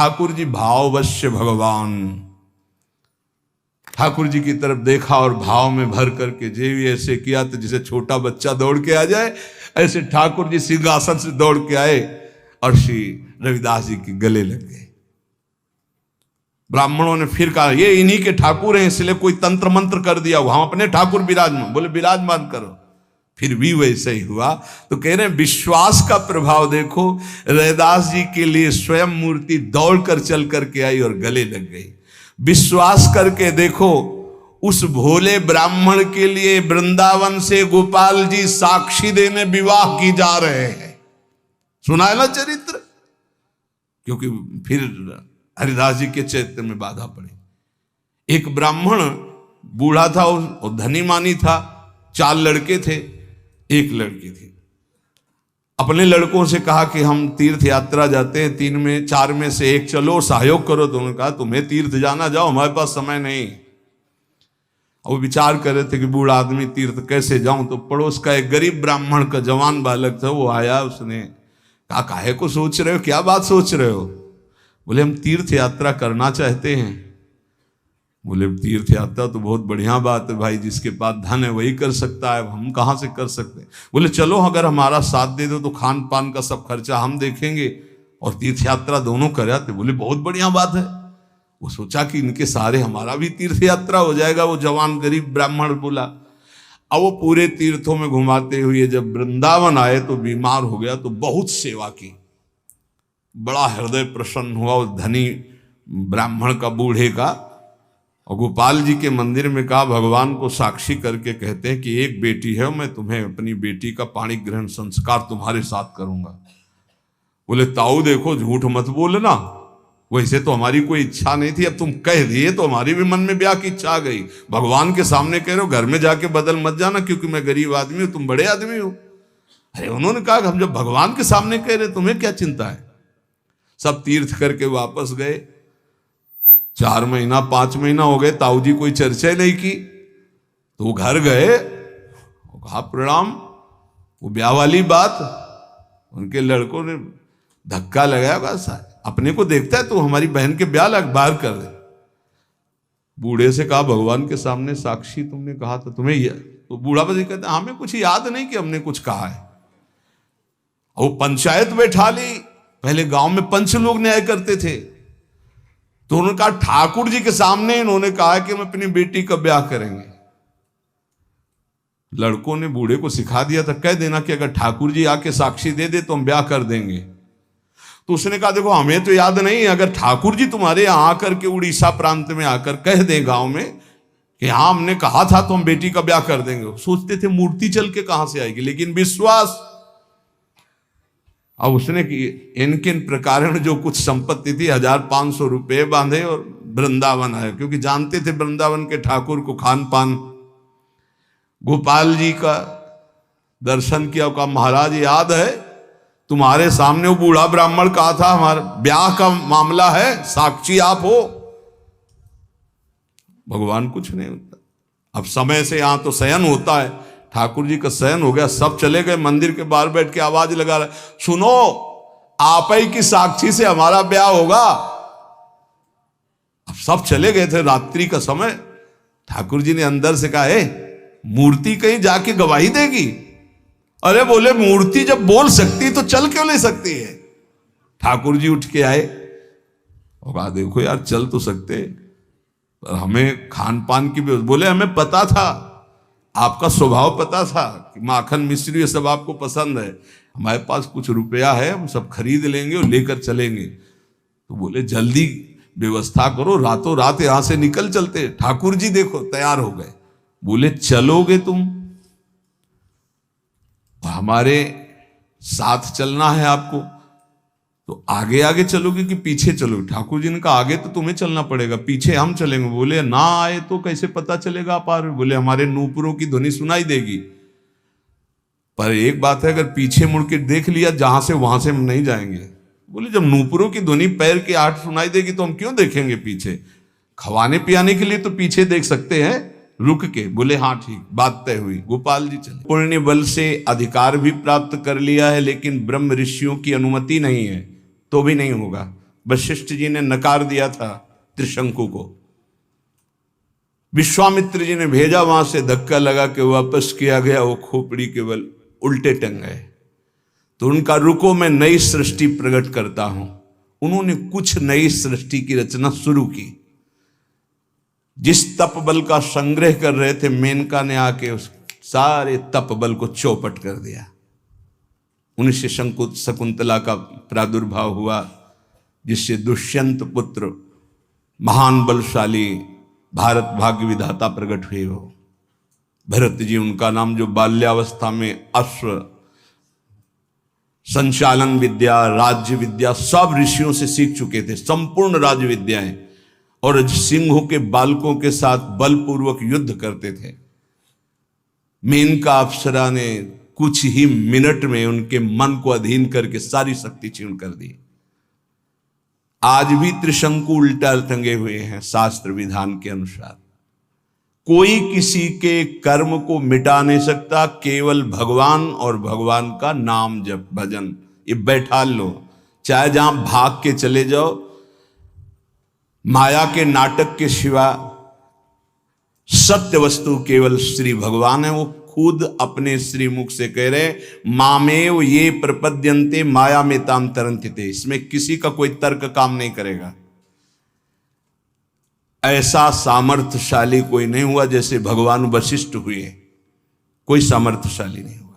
ठाकुर जी भाववश्य भगवान, ठाकुर जी की तरफ देखा और भाव में भर करके जेवी ऐसे किया तो जैसे छोटा बच्चा दौड़ के आ जाए, ऐसे ठाकुर जी सिंहासन से दौड़ के आए और श्री रविदास जी के गले लग गए। ब्राह्मणों ने फिर कहा ये इन्हीं के ठाकुर हैं, इसलिए कोई तंत्र मंत्र कर दिया, हम अपने ठाकुर विराजमान। बोले विराजमान करो, फिर भी वैसे ही हुआ। तो कह रहे हैं विश्वास का प्रभाव देखो, रविदास जी के लिए स्वयं मूर्ति दौड़कर चल करके आई और गले लग गई। विश्वास करके देखो, उस भोले ब्राह्मण के लिए वृंदावन से गोपाल जी साक्षी देने विवाह की जा रहे हैं। सुना है ना चरित्र? क्योंकि फिर हरिदास जी के चैत्य में बाधा पड़ी। एक ब्राह्मण बूढ़ा था, वो धनी मानी था, 4 लड़के थे, एक लड़की थी। अपने लड़कों से कहा कि हम तीर्थ यात्रा जाते हैं, 3 में 4 में से एक चलो, सहयोग करो। तो उन्होंने कहा तुम्हें तीर्थ जाना, जाओ, हमारे पास समय नहीं। वो विचार कर रहे थे कि बूढ़ा आदमी तीर्थ कैसे जाऊं। तो पड़ोस का एक गरीब ब्राह्मण का जवान बालक था, वो आया, उसने कहा काहे को सोच रहे हो, क्या बात सोच रहे हो? बोले हम तीर्थ यात्रा करना चाहते हैं। बोले तीर्थ यात्रा तो बहुत बढ़िया बात है भाई, जिसके पास धन है वही कर सकता है, हम कहाँ से कर सकते हैं। बोले चलो अगर हमारा साथ दे दो तो खान पान का सब खर्चा हम देखेंगे और तीर्थ यात्रा दोनों कर आते। बोले बहुत बढ़िया बात है। वो सोचा कि इनके सारे हमारा भी तीर्थ यात्रा हो जाएगा। वो जवान गरीब ब्राह्मण बोला। अब वो पूरे तीर्थों में घुमाते हुए जब वृंदावन आए तो बीमार हो गया, तो बहुत सेवा की, बड़ा हृदय प्रसन्न हुआ उस धनी ब्राह्मण का, बूढ़े का। और गोपाल जी के मंदिर में कहा भगवान को साक्षी करके कहते हैं कि एक बेटी है, मैं तुम्हें अपनी बेटी का पाणी ग्रहण संस्कार तुम्हारे साथ करूंगा। बोले ताऊ देखो झूठ मत बोलना, वैसे तो हमारी कोई इच्छा नहीं थी, अब तुम कह दिए तो हमारी भी मन में ब्याह की इच्छा आ गई। भगवान के सामने कह रहे हो, घर में जाके बदल मत जाना, क्योंकि मैं गरीब आदमी हूं, तुम बड़े आदमी हो। अरे उन्होंने कहा हम जब भगवान के सामने कह रहे तुम्हें क्या चिंता है। सब तीर्थ करके वापस गए। 4 महीना 5 महीना हो गए, ताऊ जी कोई चर्चा नहीं की। तो वो घर गए, कहा प्रणाम। वो ब्याह वाली बात, उनके लड़कों ने धक्का लगाया, बस अपने को देखता है तो हमारी बहन के ब्याह बाहर कर दे। बूढ़े से कहा भगवान के सामने साक्षी तुमने कहा था, तुम्हें तो बूढ़ा बजी कहता हमें कुछ याद नहीं कि हमने कुछ कहा है। वो पंचायत बैठा ली, पहले गांव में पंच लोग न्याय करते थे। तो उन्होंने कहा ठाकुर जी के सामने इन्होंने कहा कि हम अपनी बेटी का ब्याह करेंगे। लड़कों ने बूढ़े को सिखा दिया था, कह देना कि अगर ठाकुर जी आके साक्षी दे दे तो हम ब्याह कर देंगे। तो उसने कहा देखो हमें तो याद नहीं, अगर ठाकुर जी तुम्हारे यहां आकर के उड़ीसा प्रांत में आकर कह दें गांव में कि हाँ हमने कहा था तो हम बेटी का ब्याह कर देंगे। सोचते थे मूर्ति चल के कहां से आएगी, लेकिन विश्वास। अब उसने इनके प्रकार जो कुछ संपत्ति थी 1500 रुपये बांधे और वृंदावन आए, क्योंकि जानते थे वृंदावन के ठाकुर को खान पान। गोपाल जी का दर्शन किया, कहा महाराज याद है तुम्हारे सामने वो बूढ़ा ब्राह्मण कहा था हमारा ब्याह का मामला है, साक्षी आप हो। भगवान कुछ नहीं होता। अब समय से यहां तो शयन होता है, ठाकुर जी का शयन हो गया, सब चले गए। मंदिर के बाहर बैठ के आवाज लगा रहा, सुनो आप ही की साक्षी से हमारा ब्याह होगा। अब सब चले गए थे, रात्रि का समय। ठाकुर जी ने अंदर से कहा मूर्ति कहीं जाके गवाही देगी? अरे बोले मूर्ति जब बोल सकती तो चल क्यों नहीं सकती है? ठाकुर जी उठ के आए और कहा देखो यार चल तो सकते, पर हमें खान पान की भी। बोले हमें पता था, आपका स्वभाव पता था कि माखन मिश्री ये सब आपको पसंद है, हमारे पास कुछ रुपया है, हम सब खरीद लेंगे और लेकर चलेंगे। तो बोले जल्दी व्यवस्था करो, रातों रात यहां से निकल चलते। ठाकुर जी देखो तैयार हो गए। बोले चलोगे तुम? हमारे साथ चलना है आपको, तो आगे आगे चलोगे कि पीछे चलोगे? ठाकुर जी ने कहा आगे तो तुम्हें चलना पड़ेगा, पीछे हम चलेंगे। बोले ना आए तो कैसे पता चलेगा आप आ रहे? बोले हमारे नूपुरों की ध्वनि सुनाई देगी, पर एक बात है अगर पीछे मुड़ के देख लिया जहां से वहां से हम नहीं जाएंगे। बोले जब नूपुरों की ध्वनि पैर की आहट सुनाई देगी तो हम क्यों देखेंगे पीछे? खवाने पियाने के लिए तो पीछे देख सकते हैं रुक के। बोले हाँ ठीक, बात तय हुई। गोपाल जी चले। पुण्य बल से अधिकार भी प्राप्त कर लिया है, लेकिन ब्रह्म ऋषियों की अनुमति नहीं है तो भी नहीं होगा। वशिष्ठ जी ने नकार दिया था त्रिशंकु को, विश्वामित्र जी ने भेजा, वहां से धक्का लगा के वापस किया गया, वो खोपड़ी केवल उल्टे टंग गए। तो उनका रुको मैं नई सृष्टि प्रकट करता हूं। उन्होंने कुछ नई सृष्टि की रचना शुरू की। जिस तप बल का संग्रह कर रहे थे, मेनका ने आके उस सारे तप बल को चौपट कर दिया। उन्हीं से शकुंतला का प्रादुर्भाव हुआ, जिससे दुष्यंत पुत्र महान बलशाली भारत भाग्य विधाता प्रकट हुए हो। भरत जी उनका नाम, जो बाल्यावस्था में अश्व संचालन विद्या, राज्य विद्या सब ऋषियों से सीख चुके थे, संपूर्ण राज्य विद्याएं, और सिंहों के बालकों के साथ बलपूर्वक युद्ध करते थे। मेनका अप्सरा ने कुछ ही मिनट में उनके मन को अधीन करके सारी शक्ति क्षीण कर दी। आज भी त्रिशंकु उल्टा टंगे हुए हैं शास्त्र विधान के अनुसार। कोई किसी के कर्म को मिटा नहीं सकता, केवल भगवान और भगवान का नाम जप भजन ये बैठा लो। चाहे जहां भाग के चले जाओ, माया के नाटक के सिवा सत्य वस्तु केवल श्री भगवान है। वो खुद अपने श्रीमुख से कह रहे, मामेव ये प्रपद्यन्ते माया में ताम तरन्ति। इसमें किसी का कोई तर्क काम नहीं करेगा। ऐसा सामर्थ्यशाली कोई नहीं हुआ जैसे भगवान वशिष्ठ हुए, कोई सामर्थ्यशाली नहीं हुआ।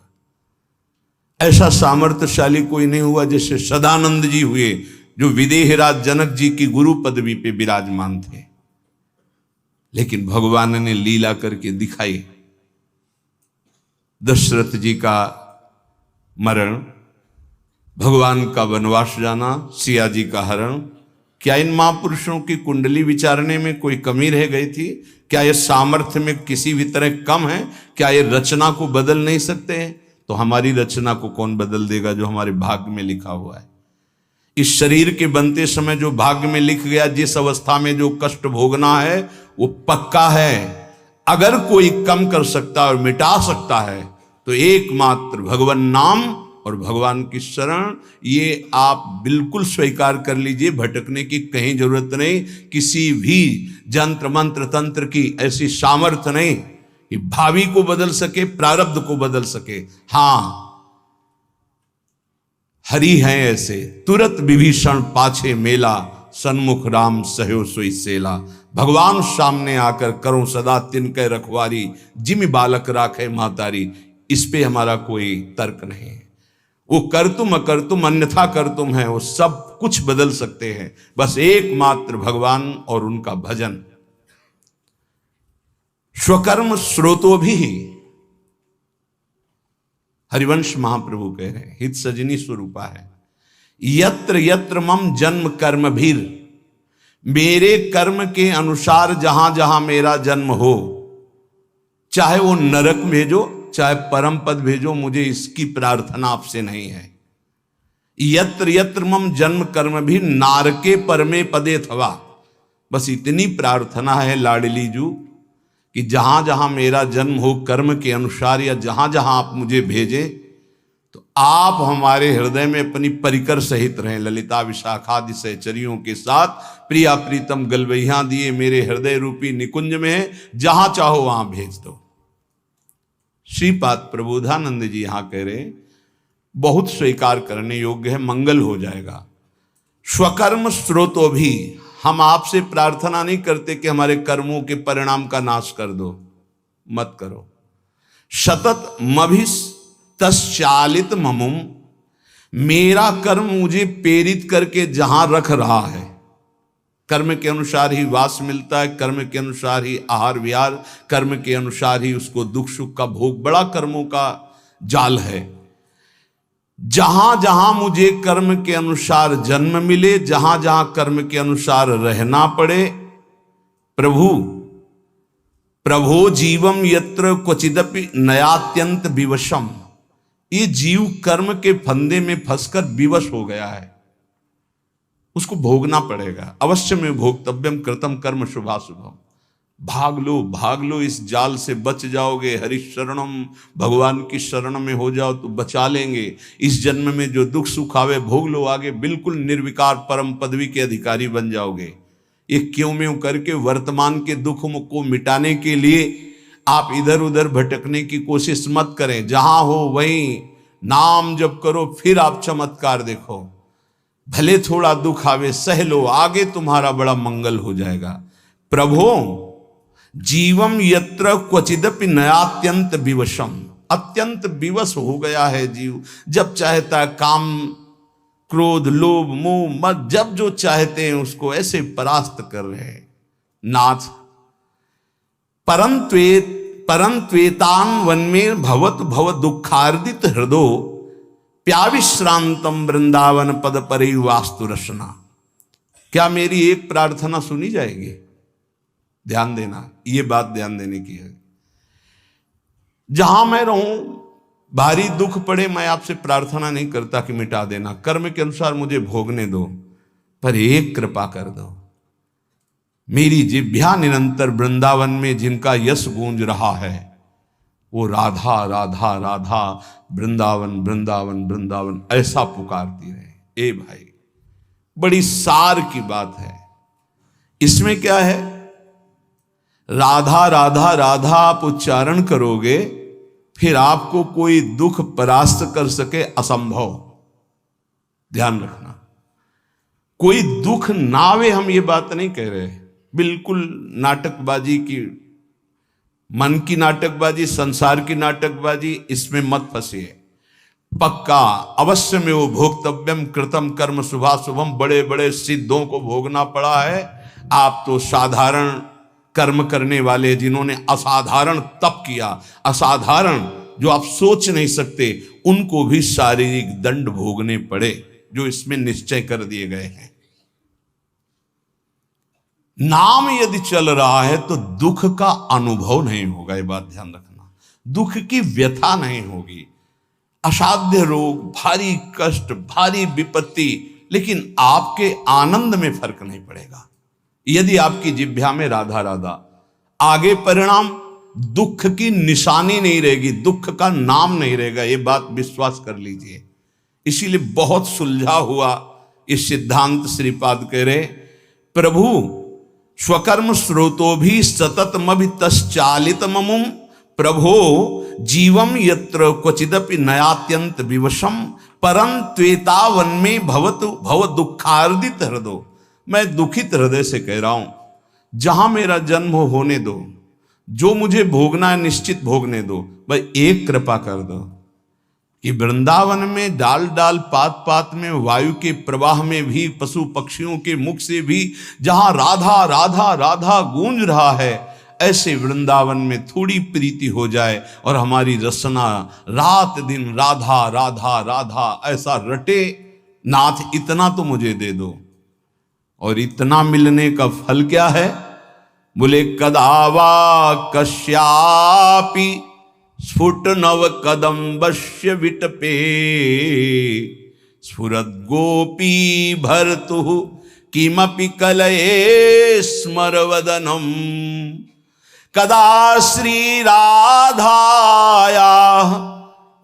ऐसा सामर्थ्यशाली कोई नहीं हुआ जैसे सदानंद जी हुए, जो विदेहराज जनक जी की गुरु पदवी पे विराजमान थे। लेकिन भगवान ने लीला करके दिखाई। दशरथ जी का मरण, भगवान का वनवास जाना, सिया जी का हरण, क्या इन महापुरुषों की कुंडली विचारने में कोई कमी रह गई थी? क्या ये सामर्थ्य में किसी भी तरह कम है? क्या ये रचना को बदल नहीं सकते हैं? तो हमारी रचना को कौन बदल देगा जो हमारे भाग्य में लिखा हुआ है? इस शरीर के बनते समय जो भाग्य में लिख गया, जिस अवस्था में जो कष्ट भोगना है वो पक्का है। अगर कोई कम कर सकता और मिटा सकता है तो एकमात्र भगवान नाम और भगवान की शरण, ये आप बिल्कुल स्वीकार कर लीजिए। भटकने की कहीं जरूरत नहीं। किसी भी जंत्र मंत्र तंत्र की ऐसी सामर्थ्य नहीं कि भावी को बदल सके, प्रारब्ध को बदल सके। हां, हरि हैं ऐसे, तुरत विभीषण पाछे मेला, सन्मुख राम सहयो सोई सेला। भगवान सामने आकर करो सदा तिनके रखवारी, जिमि बालक राखे महतारी। इस पे हमारा कोई तर्क नहीं है। वो कर तुम अकर तुम अन्यथा कर तुम है, वो सब कुछ बदल सकते हैं। बस एकमात्र भगवान और उनका भजन। स्वकर्म स्रोतो भी, हरिवंश महाप्रभु कह रहे हैं, हित सजनी स्वरूपा है। यत्र यत्र मम जन्म कर्म भीर, मेरे कर्म के अनुसार जहां जहां मेरा जन्म हो, चाहे वो नरक भेजो चाहे परम पद भेजो, मुझे इसकी प्रार्थना आपसे नहीं है। यत्र यत्र मम जन्म कर्म भी नारके परमे पदे थवा। बस इतनी प्रार्थना है लाडली जू कि जहां जहां मेरा जन्म हो कर्म के अनुसार, या जहां जहां आप मुझे भेजें, तो आप हमारे हृदय में अपनी परिकर सहित रहें। ललिता विशाखादि सहचरियों के साथ प्रिया प्रीतम गलवैया दिए मेरे हृदय रूपी निकुंज में है, जहां चाहो वहां भेज दो। श्रीपाद प्रबोधानंद जी यहां कह रहे, बहुत स्वीकार करने योग्य है, मंगल हो जाएगा। स्वकर्म स्रोतो भी, हम आपसे प्रार्थना नहीं करते कि हमारे कर्मों के परिणाम का नाश कर दो, मत करो। सतत मभिस तश्चालित ममुम, मेरा कर्म मुझे प्रेरित करके जहां रख रहा है, कर्म के अनुसार ही वास मिलता है, कर्म के अनुसार ही आहार विहार, कर्म के अनुसार ही उसको दुख सुख का भोग, बड़ा कर्मों का जाल है। जहां जहां मुझे कर्म के अनुसार जन्म मिले, जहां जहां कर्म के अनुसार रहना पड़े, प्रभु प्रभो जीवम यत्र क्वचिदपि नयात्यंत विवशम, ये जीव कर्म के फंदे में फंसकर विवश हो गया है, उसको भोगना पड़ेगा। अवश्य में भोक्तव्यम कृतम कर्म शुभाशुभम। भाग लो, इस जाल से बच जाओगे। हरि शरणम, भगवान की शरण में हो जाओ तो बचा लेंगे। इस जन्म में जो दुख सुख आवे भोग लो, आगे बिल्कुल निर्विकार परम पदवी के अधिकारी बन जाओगे। ये क्यों में करके वर्तमान के दुख को मिटाने के लिए आप इधर उधर भटकने की कोशिश मत करें। जहां हो वहीं नाम जप करो, फिर आप चमत्कार देखो। भले थोड़ा दुख आवे सह लो, आगे तुम्हारा बड़ा मंगल हो जाएगा। प्रभो जीवम यत्र क्वचिदपि नयात्यंत विवशम, अत्यंत विवश हो गया है जीव। जब चाहता है काम क्रोध लोभ मोह मत, जब जो चाहते हैं उसको ऐसे परास्त कर रहे हैं। नाथ परंत्वेतान वन में भवत भव दुखार्दित हृदो प्याविश्रांतम वृंदावन पद परि वास्तु रसना। क्या मेरी एक प्रार्थना सुनी जाएगी? ध्यान देना, ये बात ध्यान देने की है। जहां मैं रहूं, भारी दुख पड़े, मैं आपसे प्रार्थना नहीं करता कि मिटा देना, कर्म के अनुसार मुझे भोगने दो, पर एक कृपा कर दो। मेरी जिह्वा निरंतर वृंदावन में जिनका यश गूंज रहा है, वो राधा राधा राधा वृंदावन वृंदावन वृंदावन ऐसा पुकारती रहे। ए भाई, बड़ी सार की बात है। इसमें क्या है? राधा राधा राधा आप उच्चारण करोगे, फिर आपको कोई दुख परास्त कर सके असंभव। ध्यान रखना, कोई दुख ना आवे, हम ये बात नहीं कह रहे। बिल्कुल नाटकबाजी की, मन की नाटकबाजी, संसार की नाटकबाजी, इसमें मत फंसिए। पक्का अवश्य में वो भोक्तव्यम कृतम कर्म शुभाशुभम, बड़े बड़े सिद्धों को भोगना पड़ा है। आप तो साधारण कर्म करने वाले, जिन्होंने असाधारण तप किया, असाधारण जो आप सोच नहीं सकते, उनको भी शारीरिक दंड भोगने पड़े, जो इसमें निश्चय कर दिए गए हैं। नाम यदि चल रहा है तो दुख का अनुभव नहीं होगा, ये बात ध्यान रखना। दुख की व्यथा नहीं होगी, असाध्य रोग, भारी कष्ट, भारी विपत्ति, लेकिन आपके आनंद में फर्क नहीं पड़ेगा यदि आपकी जिह्वा में राधा राधा। आगे परिणाम दुख की निशानी नहीं रहेगी, दुख का नाम नहीं रहेगा, ये बात विश्वास कर लीजिए। इसीलिए बहुत सुलझा हुआ ये सिद्धांत श्रीपाद कह रहे, प्रभु स्वकर्म स्रोतो भी सततमभि तश्चालित ममुम, प्रभो जीवम यत्र क्वचिदपि नयात्यंत विवशम परं त्वेतावन में भवतु भव दुखार्दित हृदय। मैं दुखित हृदय से कह रहा हूं, जहां मेरा जन्म होने दो, जो मुझे भोगना है निश्चित भोगने दो। भाई एक कृपा कर दो कि वृंदावन में डाल डाल पात पात में, वायु के प्रवाह में भी, पशु पक्षियों के मुख से भी, जहां राधा राधा राधा गूंज रहा है, ऐसे वृंदावन में थोड़ी प्रीति हो जाए और हमारी रसना रात दिन राधा राधा राधा ऐसा रटे। नाथ इतना तो मुझे दे दो। और इतना मिलने का फल क्या है? बोले कदावा कश्यापि स्फुट नव कदम्बस्य विटपे स्फुरद गोपी भर्तु किमपि कलये स्मरवदनम कदा श्री राधाया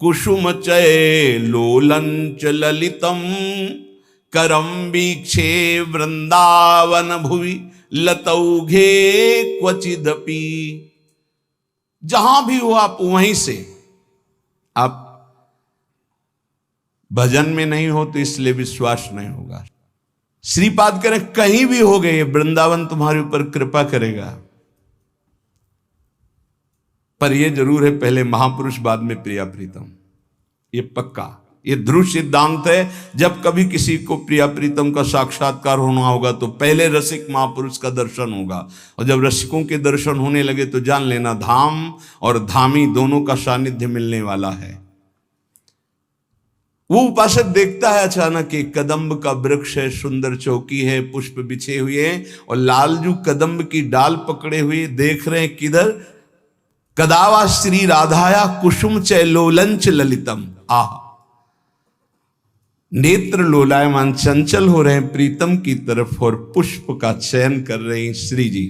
कुसुम चय लोलंच ललितम करम वीक्षे वृंदावन भुवि लतौघे क्वचिदपि। जहां भी हो आप वहीं से, आप भजन में नहीं हो तो इसलिए विश्वास नहीं होगा। श्रीपाद करें कहीं भी हो गए, वृंदावन तुम्हारे ऊपर कृपा करेगा। पर यह जरूर है, पहले महापुरुष बाद में प्रिया प्रीतम। ये पक्का, ये ध्रुव सिद्धांत है। जब कभी किसी को प्रिया प्रीतम का साक्षात्कार होना होगा तो पहले रसिक महापुरुष का दर्शन होगा, और जब रसिकों के दर्शन होने लगे तो जान लेना धाम और धामी दोनों का सानिध्य मिलने वाला है। वो उपासक देखता है अचानक एक कदम्ब का वृक्ष है, सुंदर चौकी है, पुष्प बिछे हुए हैं, और लालजू कदम्ब की डाल पकड़े हुए देख रहे हैं किधर? कदावा श्री राधाया कुसुम चय लोलंच ललितम। आह, नेत्र लोलायमान चंचल हो रहे हैं प्रीतम की तरफ और पुष्प का चयन कर रहे हैं श्री जी।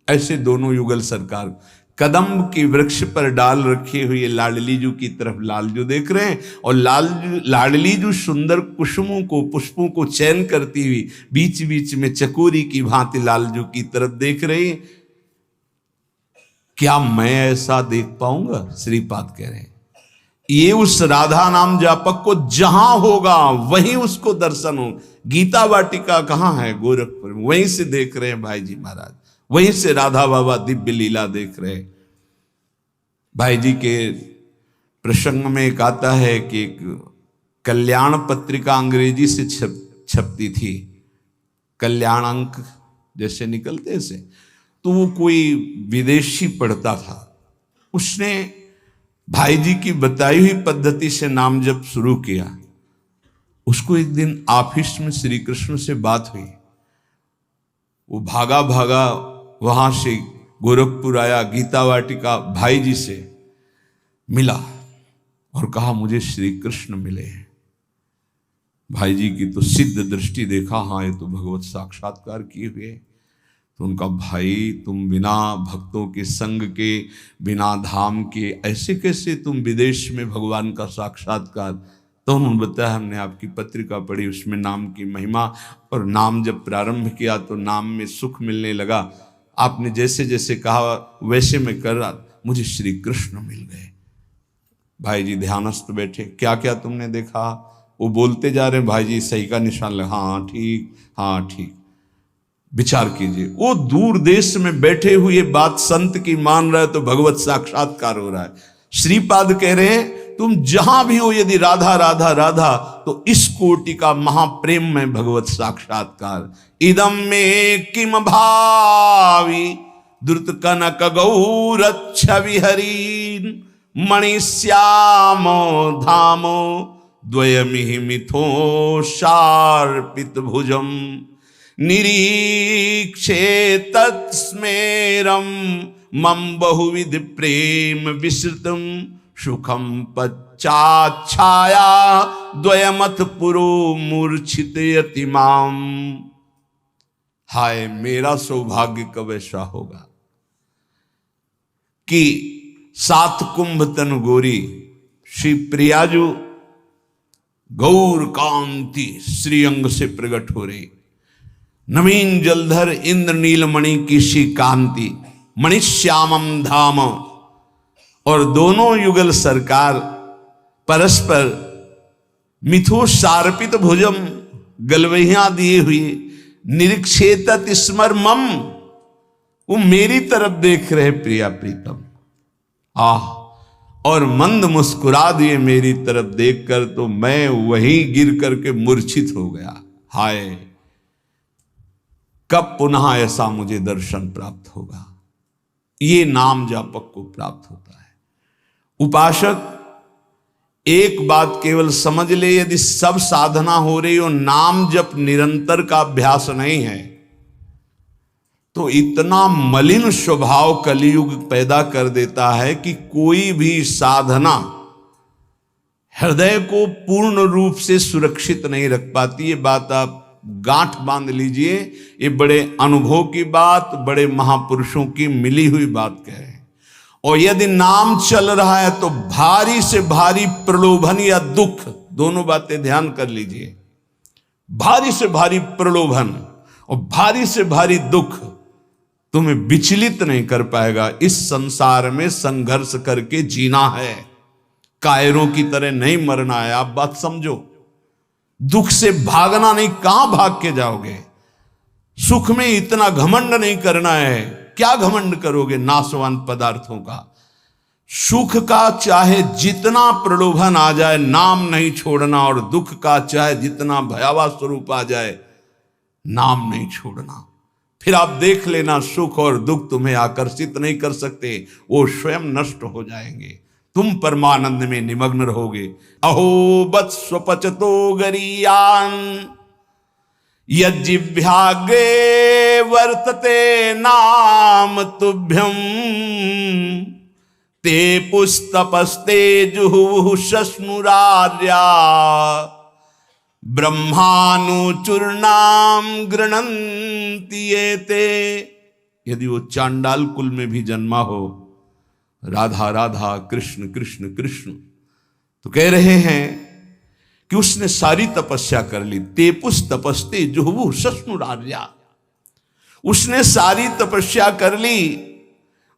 ऐसे दोनों युगल सरकार कदम की वृक्ष पर डाल रखे हुए लाडलीजू की तरफ लालजू देख रहे हैं, और लाडलीजू सुंदर कुसुमों को, पुष्पों को चयन करती हुई बीच बीच में चकोरी की भांति लालजू की तरफ देख रही। क्या मैं ऐसा देख पाऊंगा? श्रीपाद कह रहे हैं ये उस राधा नाम जापक को जहां होगा वहीं उसको दर्शन हो। गीता वाटिका कहां है? गोरखपुर में। वहीं से देख रहे हैं भाई जी महाराज, वहीं से राधा बाबा दिव्य लीला देख रहे हैं। भाई जी के प्रसंग में एक आता है कि एक कल्याण पत्रिका अंग्रेजी से छपती थी, कल्याण अंक जैसे निकलते से, तो वो कोई विदेशी पढ़ता था, उसने भाई जी की बताई हुई पद्धति से नाम जप शुरू किया। उसको एक दिन ऑफिस में श्री कृष्ण से बात हुई, वो भागा भागा वहां से गोरखपुर आया, गीता वाटिका भाई जी से मिला और कहा मुझे श्री कृष्ण मिले हैं। भाई जी की तो सिद्ध दृष्टि देखा, हाँ ये तो भगवत साक्षात्कार किए हुए। तो उनका भाई तुम बिना भक्तों के संग के, बिना धाम के ऐसे कैसे तुम विदेश में भगवान का साक्षात्कार? तो उन्होंने बताया हमने आपकी पत्रिका पढ़ी, उसमें नाम की महिमा, और नाम जब प्रारंभ किया तो नाम में सुख मिलने लगा। आपने जैसे जैसे कहा वैसे मैं कर रहा, मुझे श्री कृष्ण मिल गए। भाई जी ध्यानस्थ बैठे, क्या क्या तुमने देखा? वो बोलते जा रहे, भाई जी सही का निशान लगा, हाँ ठीक, हाँ ठीक। विचार कीजिए, वो दूर देश में बैठे हुए बात संत की मान रहे तो भगवत साक्षात्कार हो रहा है। श्रीपाद कह रहे हैं तुम जहां भी हो, यदि राधा राधा राधा, तो इस कोटि का महाप्रेम में भगवत साक्षात्कार। इदम में किम भावी द्रुत कनक गौरच्छ विहरीन मणिश्यामो धामो द्वयमिहि मिथो शार्पित भुजम निरीक्षे तत्स्मेरम मम बहुविध प्रेम विसृतम सुखम पच्चाच्छाया द्वयमथ पुरो मूर्छित यतिमाम। हाय मेरा सौभाग्य कब ऐसा होगा कि 7 कुंभ तन गोरी श्री प्रियाजू गौर कांति श्रीअंग से प्रकट हो रही, नवीन जलधर इंद्र नीलमणि की सी कांति, मणिश्यामम धाम, और दोनों युगल सरकार परस्पर मिथो शार्पित भुजम, गलवहियां दिए हुए, निरीक्षेत स्मर मम, वो मेरी तरफ देख रहे प्रिया प्रीतम, आह, और मंद मुस्कुरा दिए मेरी तरफ देखकर, तो मैं वहीं गिर करके मूर्छित हो गया। हाय कब पुनः ऐसा मुझे दर्शन प्राप्त होगा? ये नाम जापक को प्राप्त होता है। उपासक एक बात केवल समझ ले, यदि सब साधना हो रही हो, नाम जप निरंतर का अभ्यास नहीं है, तो इतना मलिन स्वभाव कलियुग पैदा कर देता है कि कोई भी साधना हृदय को पूर्ण रूप से सुरक्षित नहीं रख पाती। ये बात आप गांठ बांध लीजिए, ये बड़े अनुभव की बात, बड़े महापुरुषों की मिली हुई बात कह रहे हैं। और यदि नाम चल रहा है तो भारी से भारी प्रलोभन या दुख, दोनों बातें ध्यान कर लीजिए। भारी से भारी प्रलोभन और भारी से भारी दुख तुम्हें विचलित नहीं कर पाएगा। इस संसार में संघर्ष करके जीना है, कायरों की तरह नहीं मरना है। आप बात समझो, दुख से भागना नहीं, कहां भाग के जाओगे? सुख में इतना घमंड नहीं करना है, क्या घमंड करोगे नाशवान पदार्थों का? सुख का चाहे जितना प्रलोभन आ जाए नाम नहीं छोड़ना, और दुख का चाहे जितना भयावह स्वरूप आ जाए नाम नहीं छोड़ना। फिर आप देख लेना, सुख और दुख तुम्हें आकर्षित नहीं कर सकते, वो स्वयं नष्ट हो जाएंगे, तुम परमानंद में निमग्न रहोगे। अहो वत्स्वपचतो गरीयान यज्जिह्वाग्रे वर्तते नाम तुभ्यम ते पुस्तपस्ते जुहुः शश्नुरार्या ब्रह्मानुचूर्णाम गृणन्ति एते यदि वो चांडाल कुल में भी जन्मा हो, राधा राधा कृष्ण कृष्ण कृष्ण, तो कह रहे हैं कि उसने सारी तपस्या कर ली। तेपुस तपस्ते जुहवु सस्नुरार्या, उसने सारी तपस्या कर ली,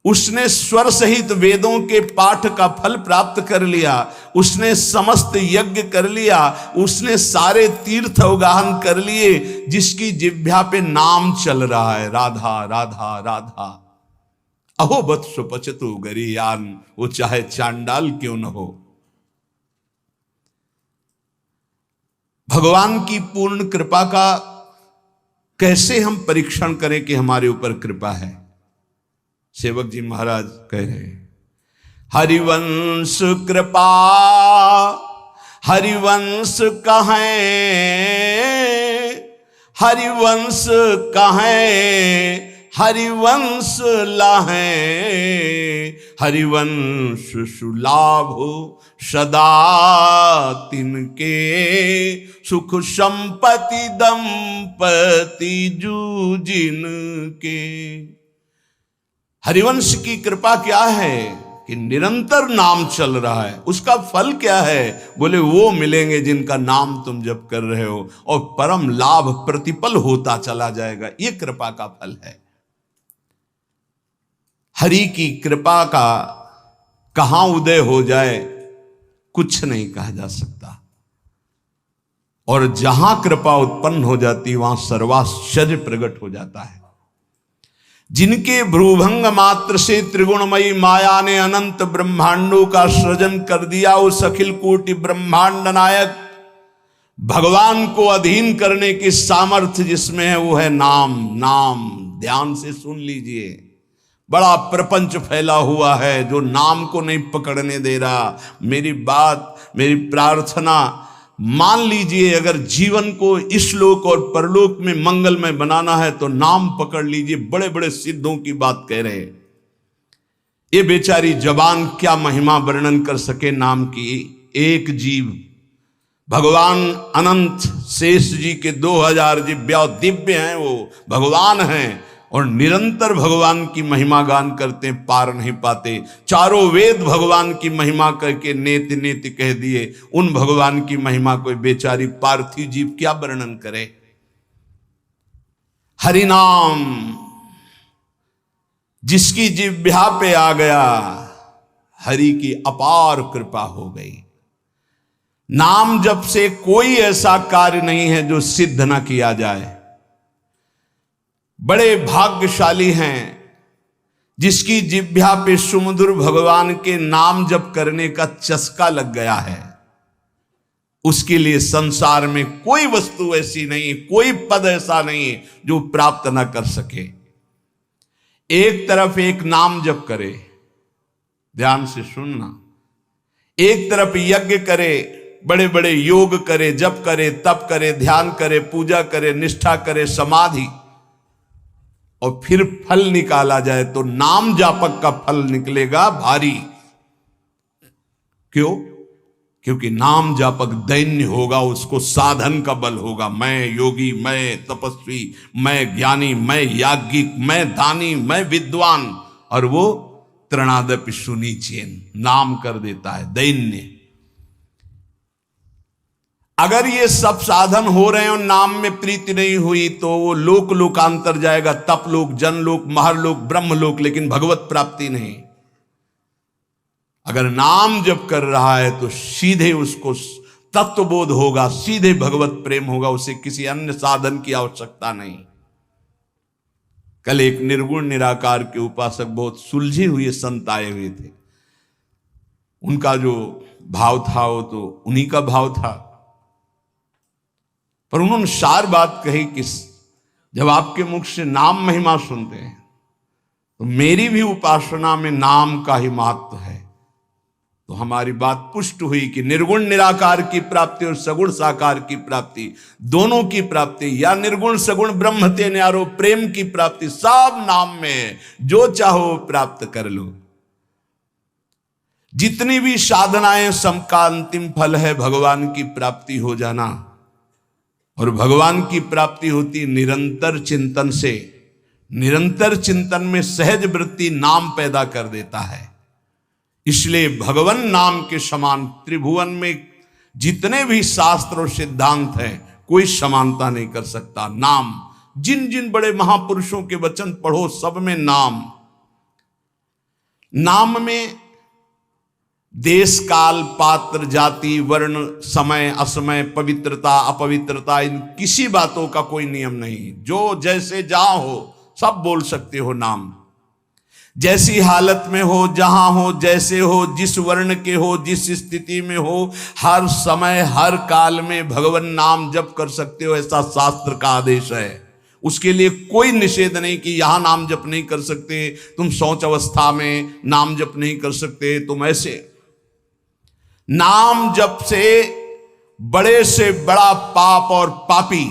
उसने स्वर सहित वेदों के पाठ का फल प्राप्त कर लिया, उसने समस्त यज्ञ कर लिया, उसने सारे तीर्थ अवगाहन कर लिए, जिसकी जिह्वा पे नाम चल रहा है राधा राधा राधा। अहो वत्स पचतु गरीयान, वो चाहे चांडाल क्यों न हो। भगवान की पूर्ण कृपा का कैसे हम परीक्षण करें कि हमारे ऊपर कृपा है। सेवक जी महाराज कह रहे हैं, हरिवंश कृपा हरिवंश कहें, हरिवंश कहें हरिवंश लाहें, हरिवंश सुलाभो सदा तिनके, सुख संपत्ति दंपति जूजिन के। हरिवंश की कृपा क्या है कि निरंतर नाम चल रहा है। उसका फल क्या है? बोले वो मिलेंगे जिनका नाम तुम जप कर रहे हो, और परम लाभ प्रतिपल होता चला जाएगा। ये कृपा का फल है। हरि की कृपा का कहां उदय हो जाए कुछ नहीं कहा जा सकता, और जहां कृपा उत्पन्न हो जाती वहां सर्वाश्चर्य प्रकट हो जाता है। जिनके भ्रूभंग मात्र से त्रिगुणमयी माया ने अनंत ब्रह्मांडों का सृजन कर दिया, उस अखिल कोटि ब्रह्मांड नायक भगवान को अधीन करने की सामर्थ्य जिसमें है, वो है नाम। नाम ध्यान से सुन लीजिए, बड़ा प्रपंच फैला हुआ है जो नाम को नहीं पकड़ने दे रहा। मेरी बात, मेरी प्रार्थना मान लीजिए, अगर जीवन को इस लोक और परलोक में मंगलमय बनाना है तो नाम पकड़ लीजिए। बड़े बड़े सिद्धों की बात कह रहे हैं। ये बेचारी जबान क्या महिमा वर्णन कर सके नाम की। एक जीव भगवान अनंत शेष जी के 2000 जिह्वा दिव्य हैं, वो भगवान हैं और निरंतर भगवान की महिमा गान करते, पार नहीं पाते। चारों वेद भगवान की महिमा करके नेति नेति कह दिए। उन भगवान की महिमा कोई बेचारी पार्थिव जीव क्या वर्णन करे। हरि नाम जिसकी जिह्वा पे आ गया, हरि की अपार कृपा हो गई। नाम जप से कोई ऐसा कार्य नहीं है जो सिद्ध न किया जाए। बड़े भाग्यशाली हैं जिसकी जिह्वा पे सुमधुर भगवान के नाम जप करने का चस्का लग गया है। उसके लिए संसार में कोई वस्तु ऐसी नहीं, कोई पद ऐसा नहीं जो प्राप्त न कर सके। एक तरफ एक नाम जप करे, ध्यान से सुनना, एक तरफ यज्ञ करे, बड़े बड़े योग करे, जप करे, तप करे, ध्यान करे, पूजा करे, निष्ठा करे, समाधि, और फिर फल निकाला जाए तो नाम जापक का फल निकलेगा भारी। क्यों? क्योंकि नाम जापक दैन्य होगा, उसको साधन का बल होगा। मैं योगी, मैं तपस्वी, मैं ज्ञानी, मैं याज्ञिक, मैं दानी, मैं विद्वान, और वो तृणादपि सुनीचेन नाम कर देता है दैन्य। अगर ये सब साधन हो रहे हैं और नाम में प्रीति नहीं हुई तो वो लोक लोकांतर जाएगा, तप लोक, जनलोक, महरलोक, ब्रह्मलोक, लेकिन भगवत प्राप्ति नहीं। अगर नाम जप कर रहा है तो सीधे उसको तत्वबोध होगा, सीधे भगवत प्रेम होगा, उसे किसी अन्य साधन की आवश्यकता नहीं। कल एक निर्गुण निराकार के उपासक बहुत सुलझे हुए संत आए हुए थे। उनका जो भाव था वो तो उन्हीं का भाव था, पर उन्होंने सार बात कही कि जब आपके मुख से नाम महिमा सुनते हैं तो मेरी भी उपासना में नाम का ही महत्व है। तो हमारी बात पुष्ट हुई कि निर्गुण निराकार की प्राप्ति और सगुण साकार की प्राप्ति, दोनों की प्राप्ति, या निर्गुण सगुण ब्रह्म ते न्यारो, प्रेम की प्राप्ति सब नाम में है। जो चाहो प्राप्त कर लो। जितनी भी साधनाएं, सबका अंतिम फल है भगवान की प्राप्ति हो जाना। और भगवान की प्राप्ति होती निरंतर चिंतन से, निरंतर चिंतन में सहज वृत्ति नाम पैदा कर देता है। इसलिए भगवान नाम के समान त्रिभुवन में जितने भी शास्त्र और सिद्धांत हैं, कोई समानता नहीं कर सकता। नाम, जिन जिन बड़े महापुरुषों के वचन पढ़ो, सब में नाम। नाम में देश, काल, पात्र, जाति, वर्ण, समय, असमय, पवित्रता, अपवित्रता, इन किसी बातों का कोई नियम नहीं। जो जैसे जहां हो सब बोल सकते हो नाम। जैसी हालत में हो, जहां हो, जैसे हो, जिस वर्ण के हो, जिस स्थिति में हो, हर समय हर काल में भगवान नाम जप कर सकते हो, ऐसा शास्त्र का आदेश है। उसके लिए कोई निषेध नहीं कि यहां नाम जप नहीं कर सकते, तुम शौच अवस्था में नाम जप नहीं कर सकते, तुम ऐसे। नाम जप से बड़े से बड़ा पाप और पापी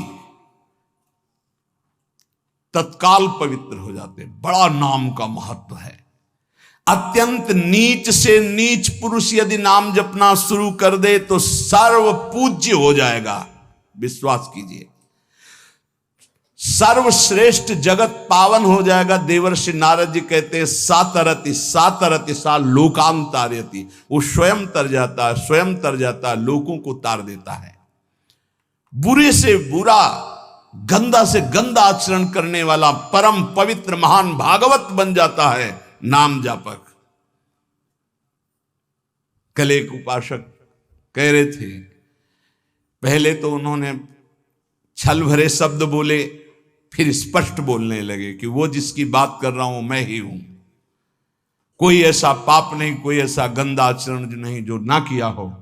तत्काल पवित्र हो जाते। बड़ा नाम का महत्व है। अत्यंत नीच से नीच पुरुष यदि नाम जपना शुरू कर दे तो सर्व पूज्य हो जाएगा। विश्वास कीजिए, सर्वश्रेष्ठ जगत पावन हो जाएगा। देवर्षि नारद जी कहते हैं सातरति सातरति सा लोकांतार्यति, वो स्वयं तर जाता है, स्वयं तर जाता है, लोगों को तार देता है। बुरे से बुरा, गंदा से गंदा आचरण करने वाला परम पवित्र महान भागवत बन जाता है नाम जापक। कल एक उपासक कह रहे थे, पहले तो उन्होंने छल भरे शब्द बोले, फिर स्पष्ट बोलने लगे कि वो जिसकी बात कर रहा हूं मैं ही हूं। कोई ऐसा पाप नहीं, कोई ऐसा गंदा आचरण नहीं जो ना किया हो,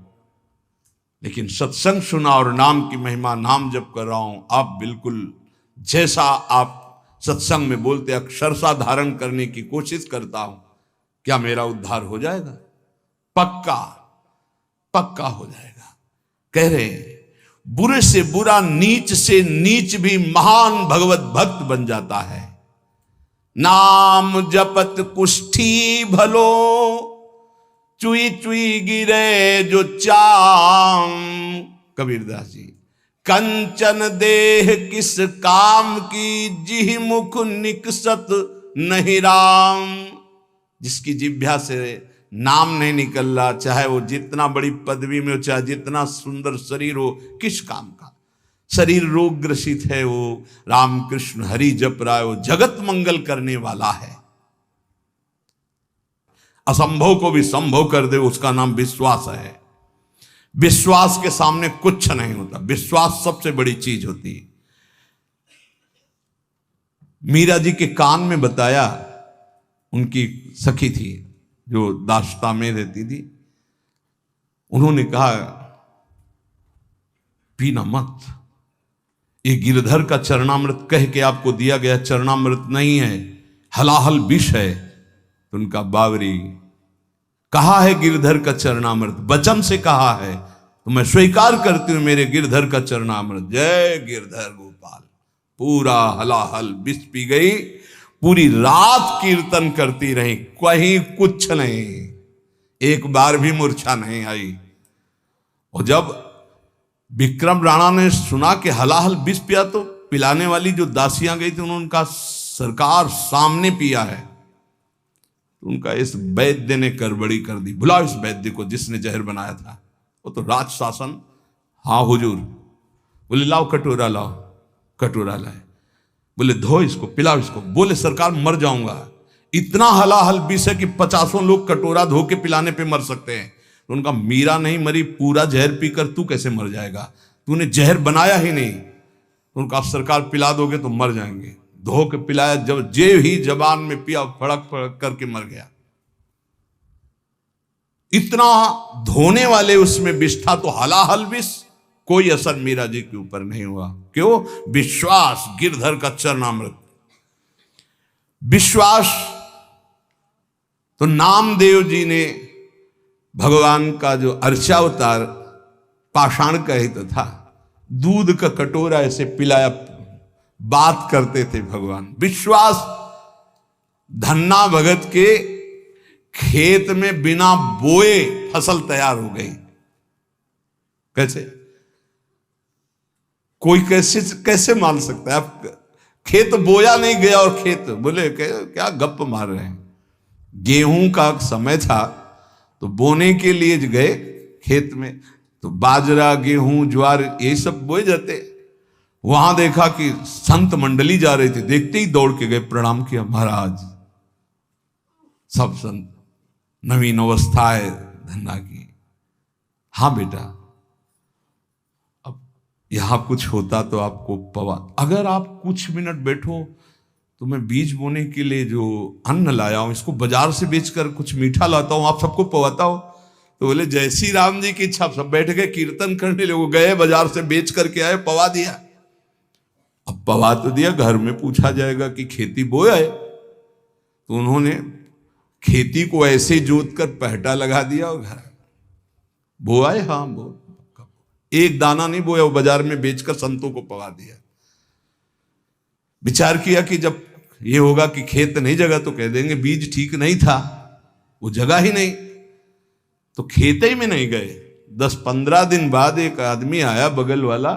लेकिन सत्संग सुना और नाम की महिमा, नाम जप कर रहा हूं। आप बिल्कुल जैसा आप सत्संग में बोलते अक्षरशः धारण करने की कोशिश करता हूं। क्या मेरा उद्धार हो जाएगा? पक्का पक्का हो जाएगा। कह रहे बुरे से बुरा, नीच से नीच भी महान भगवत भक्त बन जाता है। नाम जपत कुष्ठी भलो, चुई चुई गिरे जो चाम। कबीरदास जी, कंचन देह किस काम की, जिह मुख निकसत नहीं राम। जिसकी जिह्वा से नाम नहीं निकल रहा, चाहे वो जितना बड़ी पदवी में हो, चाहे जितना सुंदर शरीर हो, किस काम का? शरीर रोग ग्रसित है, वो राम कृष्ण हरि जप रहा है, वो जगत मंगल करने वाला है। असंभव को भी संभव कर दे, उसका नाम विश्वास है। विश्वास के सामने कुछ नहीं होता। विश्वास सबसे बड़ी चीज होती है। मीरा जी के कान में बताया, उनकी सखी थी जो दास्ता में रहती थी, उन्होंने कहा पीना मत, ये गिरधर का चरणामृत कह के आपको दिया गया चरणामृत नहीं है, हलाहल विष है। तो उनका बावरी, कहा है गिरधर का चरणामृत, वचन से कहा है, तो मैं स्वीकार करती हूं मेरे गिरधर का चरणामृत। जय गिरधर गोपाल। पूरा हलाहल विष पी गई, पूरी रात कीर्तन करती रही, कहीं कुछ नहीं, एक बार भी मूर्छा नहीं आई। और जब विक्रम राणा ने सुना कि हलाहल विष पिया, तो पिलाने वाली जो दासियां गई थी, उन्होंने उनका सरकार सामने पिया है। तो उनका इस वैद्य ने गड़बड़ी कर दी, बुलाओ इस वैद्य को जिसने जहर बनाया था। वो तो राज शासन। हाँ हुजूर। बोले लाओ कटोरा, लाओ कटोरा लाए। बोले धो इसको, पिलाओ इसको। बोले सरकार मर जाऊंगा। इतना हलाहल विष है कि 50 लोग कटोरा धो के पिलाने पे मर सकते हैं। तो उनका मीरा नहीं मरी, पूरा जहर पीकर तू कैसे मर जाएगा? तूने जहर बनाया ही नहीं। तो उनका सरकार पिला दोगे तो मर जाएंगे। धो के पिलाया, जब जे ही जबान में पिया, फड़क फड़क करके मर गया। इतना धोने वाले उसमें विष था, तो हलाहल विष, कोई असर मीरा जी के ऊपर नहीं हुआ। क्यों? विश्वास, गिरधर का चरणामृत। विश्वास। तो नामदेव जी ने भगवान का जो अर्चावतार पाषाण का हित था, दूध का कटोरा ऐसे पिलाया, बात करते थे भगवान। विश्वास। धन्ना भगत के खेत में बिना बोए फसल तैयार हो गई। कैसे? कोई कैसे मान सकता है? आप खेत बोया नहीं गया और खेत, बोले क्या गप मार रहे हैं। गेहूं का समय था तो बोने के लिए गए खेत में, तो बाजरा गेहूं ज्वार ये सब बोए जाते। वहां देखा कि संत मंडली जा रहे थे, देखते ही दौड़ के गए, प्रणाम किया, महाराज सब संत, नवीन अवस्था है धन्ना की। हाँ बेटा, अब यहां कुछ होता तो आपको पवा, अगर आप कुछ मिनट बैठो तो मैं बीज बोने के लिए जो अन्न लाया हूं इसको बाजार से बेचकर कुछ मीठा लाता हूं, आप सबको पवाता हूं। तो बोले जय श्री राम जी की इच्छा, सब बैठ गए कीर्तन करने लगे, गए बाजार से बेच करके आए, पवा दिया। अब पवा तो दिया, घर में पूछा जाएगा कि खेती बोया है, तो उन्होंने खेती को ऐसे जोत कर पहटा लगा दिया और घर बोआ है। हाँ बो, एक दाना नहीं बोया, वो बाजार में बेचकर संतों को पवा दिया। विचार किया कि जब ये होगा कि खेत नहीं जगा तो कह देंगे बीज ठीक नहीं था, वो जगह ही नहीं, तो खेत ही में नहीं गए। 10-15 दिन बाद एक आदमी आया बगल वाला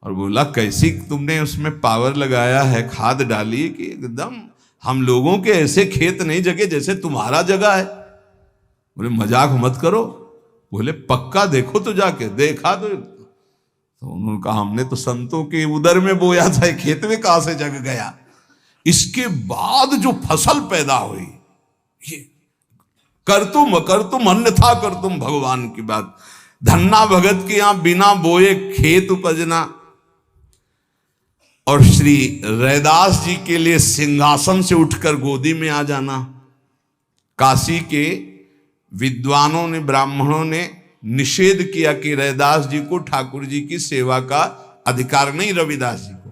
और बोला कैसी तुमने उसमें पावर लगाया है, खाद डाली कि एकदम हम लोगों के ऐसे खेत नहीं जगे जैसे तुम्हारा जगह है। बोले मजाक मत करो, बोले पक्का देखो तो जाके, देखा तो उन्होंने कहा हमने तो संतों के उदर में बोया था, खेत में कहां से जग गया। इसके बाद जो फसल पैदा हुई, ये कर तुम अन्यथा कर तुम भगवान की बात। धन्ना भगत के यहां बिना बोए खेत उपजना, और श्री रैदास जी के लिए सिंहासन से उठकर गोदी में आ जाना। काशी के विद्वानों ने, ब्राह्मणों ने निषेध किया कि रैदास जी को ठाकुर जी की सेवा का अधिकार नहीं, रविदास जी को।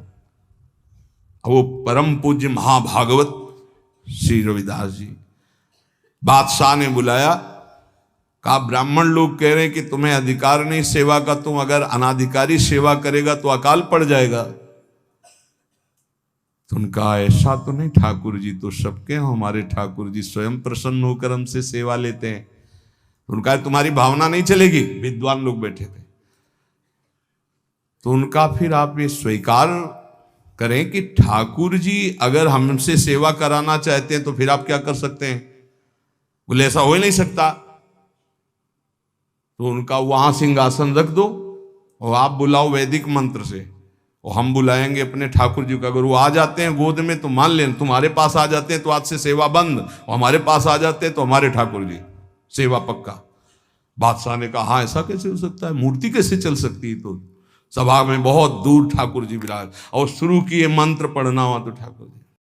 वो परम पूज्य महाभागवत श्री रविदास जी, बादशाह ने बुलाया, कहा ब्राह्मण लोग कह रहे हैं कि तुम्हें अधिकार नहीं सेवा का, तुम अगर अनाधिकारी सेवा करेगा तो अकाल पड़ जाएगा। तो उनका ऐसा तो नहीं, ठाकुर जी तो सबके हैं, हमारे ठाकुर जी स्वयं प्रसन्न होकर हमसे सेवा लेते हैं। तो उनका तुम्हारी भावना नहीं चलेगी, विद्वान लोग बैठे थे। तो उनका फिर आप ये स्वीकार करें कि ठाकुर जी अगर हमसे सेवा कराना चाहते हैं तो फिर आप क्या कर सकते हैं। बोले ऐसा हो ही नहीं सकता। तो उनका वहां सिंहासन रख दो और आप बुलाओ वैदिक मंत्र से, और हम बुलाएंगे अपने ठाकुर जी को। अगर वो आ जाते हैं गोद में तो मान लें, तुम्हारे पास आ जाते हैं तो आज से सेवा बंद, और हमारे पास आ जाते हैं तो हमारे ठाकुर जी सेवा पक्का। बादशाह ने कहा हाँ ऐसा कैसे हो सकता है, मूर्ति कैसे चल सकती है। तो सभा में बहुत दूर ठाकुर जी विराज, और शुरू किए मंत्र पढ़ना हुआ तो ठाकुर जी